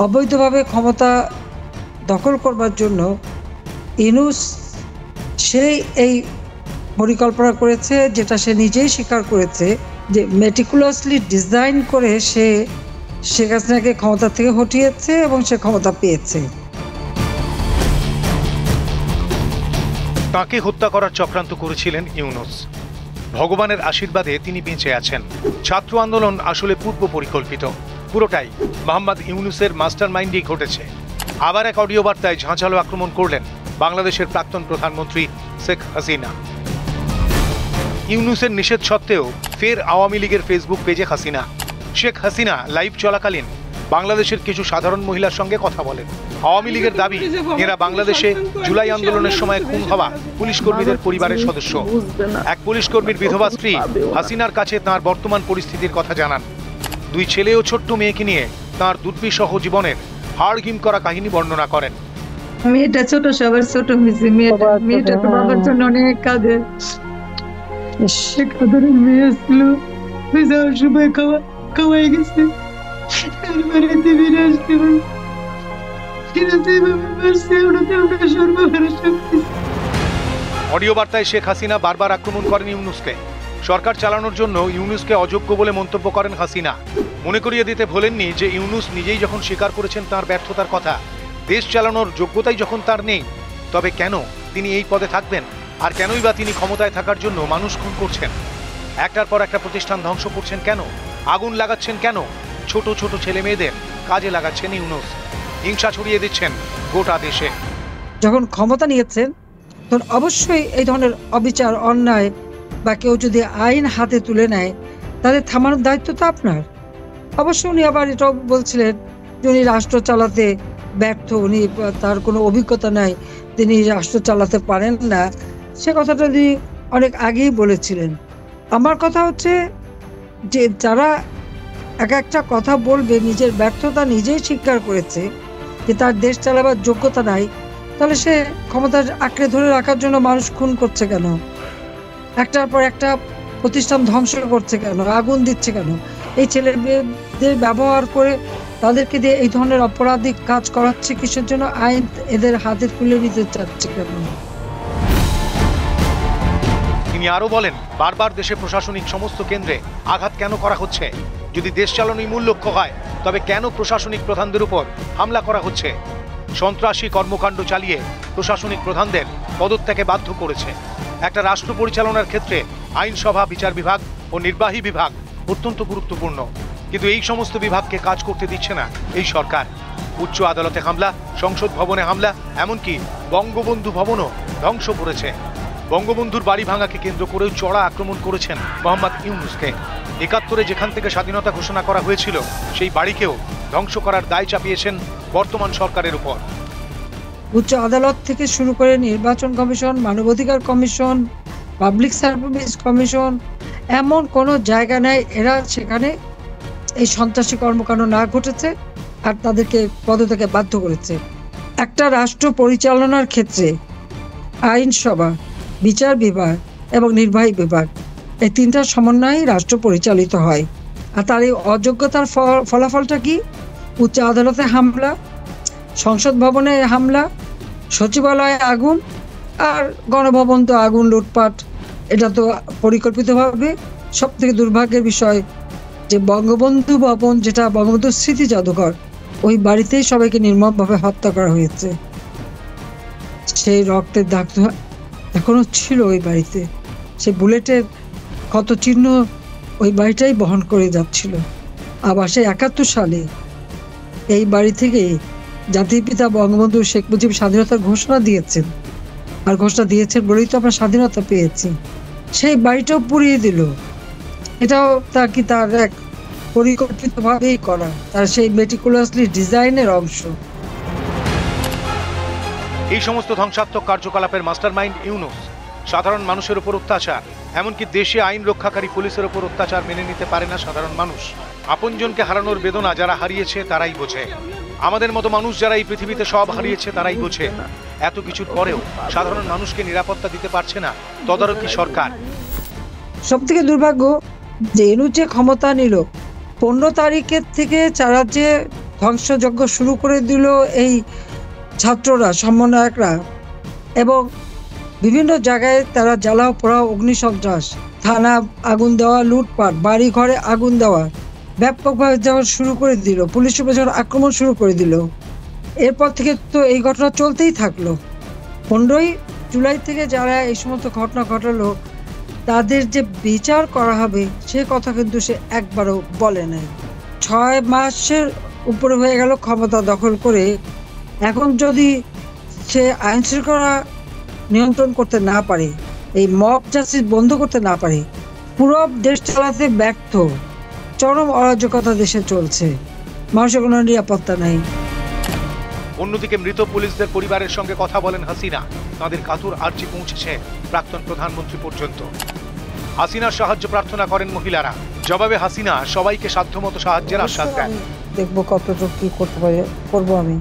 অবৈধভাবে ক্ষমতা দখল করবার জন্য ইউনূস সেই এই পরিকল্পনা করেছে, যেটা সে নিজেই স্বীকার করেছে, যে মেটিকুলাসলি ডিজাইন করে সে শেখ হাসিনাকে ক্ষমতা থেকে হটিয়েছে এবং সে ক্ষমতা পেয়েছে। তাকে হত্যা করার চক্রান্ত করেছিলেন ইউনূস। ভগবানের আশীর্বাদে তিনি বেঁচে আছেন। ছাত্র আন্দোলন আসলে পূর্ব পরিকল্পিত, পুরোটাই মোহাম্মদ ইউনূসের মাস্টার মাইন্ডেই ঘটেছে। আবার এক অডিও বার্তায় ঝাঁঝালো আক্রমণ করলেন বাংলাদেশের প্রাক্তন প্রধানমন্ত্রী শেখ হাসিনা। ইউনূসের নিষেধ সত্ত্বেও ফের আওয়ামী লীগের ফেসবুক পেজে হাসিনা। শেখ হাসিনা লাইভ চলাকালীন বাংলাদেশের কিছু সাধারণ মহিলার সঙ্গে কথা বলেন। আওয়ামী লীগের দাবি, এরা বাংলাদেশে জুলাই আন্দোলনের সময় খুন হওয়া পুলিশ কর্মীদের পরিবারের সদস্য। এক পুলিশ কর্মীর বিধবা স্ত্রী হাসিনার কাছে তাঁর বর্তমান পরিস্থিতির কথা জানান। 2 ছেলে ও ছোট্ট মেয়েকে নিয়ে তাঁর দুর্বিষহ জীবনের হাড় হিম করা কাহিনী বর্ণনা করেন। মেয়েটা ছোট, সবার ছোট হয়েছে। মেয়েটা তো বাবার জন্য অনেক কাঁদে। সে কাদের মেয়ে ছিল, যাওয়ার সময় খাওয়াই গেছে। অডিও বার্তায় শেখ হাসিনা বারবার আক্রমণ করেন ইউনূসকে। সরকার চালানোর জন্য ইউনূসকে অযোগ্য বলে মন্তব্য করেন হাসিনা। মনে করিয়ে দিতে ভোলেননি যে ইউনূস নিজেই যখন স্বীকার করেছেন তার ব্যর্থতার কথা, দেশ চালানোর যোগ্যতাই যখন তার নেই, তবে কেন তিনি এই পদে থাকবেন? আর কেনই বা তিনি ক্ষমতায় থাকার জন্য মানুষ খুন করছেন? একটার পর একটা প্রতিষ্ঠান ধ্বংস করছেন কেন? আগুন লাগাচ্ছেন কেন? ছোট ছোট ছেলে মেয়েদের কাজে লাগাচ্ছেন ইউনূস। হিংসা ছড়িয়ে দিচ্ছেন গোটা দেশে। যখন ক্ষমতা নিয়েছেন তখন অবশ্যই এই ধরনের অবিচার, অন্যায় বা কেউ যদি আইন হাতে তুলে নেয়, তাদের থামানোর দায়িত্ব তো আপনার। অবশ্যই উনি আবার এটাও বলছিলেন যে উনি রাষ্ট্র চালাতে ব্যর্থ, উনি তার কোনো অভিজ্ঞতা নাই, তিনি রাষ্ট্র চালাতে পারেন না। সে কথাটা তিনি অনেক আগেই বলেছিলেন। আমার কথা হচ্ছে যে যারা এক একটা কথা বলবে, নিজের ব্যর্থতা নিজেই স্বীকার করেছে যে তার দেশ চালাবার যোগ্যতা নাই, তাহলে সে ক্ষমতা আঁকড়ে ধরে রাখার জন্য মানুষ খুন করছে কেন? একটার পর একটা প্রতিষ্ঠান ধ্বংস করছে কেন? আগুন দিচ্ছে কেন? এই ছেলেদের ব্যবহার করে তাদেরকে দিয়ে এই ধরনের অপরাধিক কাজ করাচ্ছে কিসের জন্য? আইন এদের হাতে তুলে নিতে চাচ্ছে কেন? তিনি আরো বলেন, বারবার দেশে প্রশাসনিক সমস্ত কেন্দ্রে আঘাত কেন করা হচ্ছে? যদি দেশ চালানোই মূল লক্ষ্য হয়, তবে কেন প্রশাসনিক প্রধানদের উপর হামলা করা হচ্ছে? সন্ত্রাসী কর্মকাণ্ড চালিয়ে প্রশাসনিক প্রধানদের পদত্যাগে বাধ্য করেছে। একটা রাষ্ট্র পরিচালনার ক্ষেত্রে আইনসভা, বিচার বিভাগ ও নির্বাহী বিভাগ অত্যন্ত গুরুত্বপূর্ণ, কিন্তু এই সমস্ত বিভাগকে কাজ করতে দিচ্ছে না এই সরকার। উচ্চ আদালতে হামলা, সংসদ ভবনে হামলা, এমনকি বঙ্গবন্ধু ভবনও ধ্বংস করেছে। বঙ্গবন্ধুর বাড়ি ভাঙাকে কেন্দ্র করেও চড়া আক্রমণ করেছেন মোহাম্মদ ইউনূসকে। ৭১ যেখান থেকে স্বাধীনতা ঘোষণা করা হয়েছিল, সেই বাড়িকেও ধ্বংস করার দায় চাপিয়েছেন বর্তমান সরকারের উপর। উচ্চ আদালত থেকে শুরু করে নির্বাচন কমিশন, মানবাধিকার কমিশন, পাবলিক সার্ভিস কমিশন, এমন কোনো জায়গা নেই এরা সেখানে এই সন্ত্রাসী কর্মকাণ্ড না ঘটেছে আর তাদেরকে পদত্যাগে বাধ্য করেছে। একটা রাষ্ট্র পরিচালনার ক্ষেত্রে আইনসভা, বিচার বিভাগ এবং নির্বাহী বিভাগ, এই 3টার সমন্বয়ে রাষ্ট্র পরিচালিত হয়। আর তার এই অযোগ্যতার ফলাফলটা কি? উচ্চ আদালতে হামলা, সংসদ ভবনে হামলা, সচিবালয়ে আগুন, আর গণভবন তো আগুন, লুটপাট। এটা তো পরিকল্পিতভাবে। সব থেকে দুর্ভাগ্যের বিষয় যে বঙ্গবন্ধু ভবন, যেটা বঙ্গবন্ধু স্মৃতি জাদুঘর, ওই বাড়িতেই সবাইকে নির্মমভাবে হত্যা করা হয়েছে। সেই রক্তের দাগ তো এখনো ছিল ওই বাড়িতে। সেই বুলেটের ক্ষত চিহ্ন ওই বাড়িটাই বহন করে যাচ্ছিল। আবার সেই ৭১ সালে এই বাড়ি থেকে জাতির পিতা বঙ্গবন্ধু শেখ মুজিব স্বাধীনতার ঘোষণা দিয়েছেন, আর ঘোষণা দিয়েছেন বলেই তো আমরা স্বাধীনতা পেয়েছি। সেই বাড়িটাও পুড়িয়ে দিল। এটাও তার এক পরিকল্পিতভাবেই করা, তার সেই মেটিকুলাসলি ডিজাইনের অংশ। এই সমস্ত ধ্বংসাত্মক কার্যকলাপের মাস্টারমাইন্ড ইউনূস। সাধারণ মানুষের উপর অত্যাচার, এমনকি দেশে আইন রক্ষাকারী পুলিশের উপর অত্যাচার মেনে নিতে পারে না সাধারণ মানুষ। আপনজনকে হারানোর বেদনা যারা হারিয়েছে তারাই বোঝে। আমাদের মতো মানুষ যারা এই পৃথিবীতে সব হারিয়েছে তারাই বোঝে। এত কিছুর পরেও সাধারণ মানুষকে নিরাপত্তা দিতে পারছে না তদারকি সরকার। সব থেকে দুর্ভাগ্য যে ইউনূস যে ক্ষমতা নিল, 15 তারিখের থেকে 4 রাজ্যে ধ্বংসযজ্ঞ শুরু করে দিল এই ছাত্ররা, সমন্বয়করা, এবং বিভিন্ন জায়গায় তারা জ্বালাও পোড়াও, অগ্নিসন্ত্রাস, থানা আগুন দেওয়া, লুটপাট, বাড়ি ঘরে আগুন দেওয়া ব্যাপকভাবে যখন শুরু করে দিল, পুলিশের উপর যখন আক্রমণ শুরু করে দিল, এরপর থেকে তো এই ঘটনা চলতেই থাকলো। 15ই জুলাই থেকে যারা এই সমস্ত ঘটনা ঘটালো তাদের যে বিচার করা হবে সে কথা কিন্তু সে একবারও বলে নাই। 6 মাসের উপরে হয়ে গেল ক্ষমতা দখল করে, এখন যদি সে আইন শৃঙ্খলা নিয়ন্ত্রণ করতে না পারে, এই মব জাস্টিস বন্ধ করতে না পারে, পুরো দেশ চালাতে ব্যর্থ, চরম অরাজকতা দেশে চলছে, মানুষের কোনো নিরাপত্তা নেই। অন্যদিকে মৃত পুলিশদের পরিবারের সঙ্গে কথা বলেন হাসিনা। তাদের কাতর আর্জি পৌঁছেছে প্রাক্তন প্রধানমন্ত্রী পর্যন্ত। হাসিনার সাহায্য প্রার্থনা করেন মহিলারা। জবাবে হাসিনা সবাইকে সাধ্যমতো সাহায্যের আশ্বাস দেন। দেখবো কতটুকু কি করতে পারি, করবো আমি।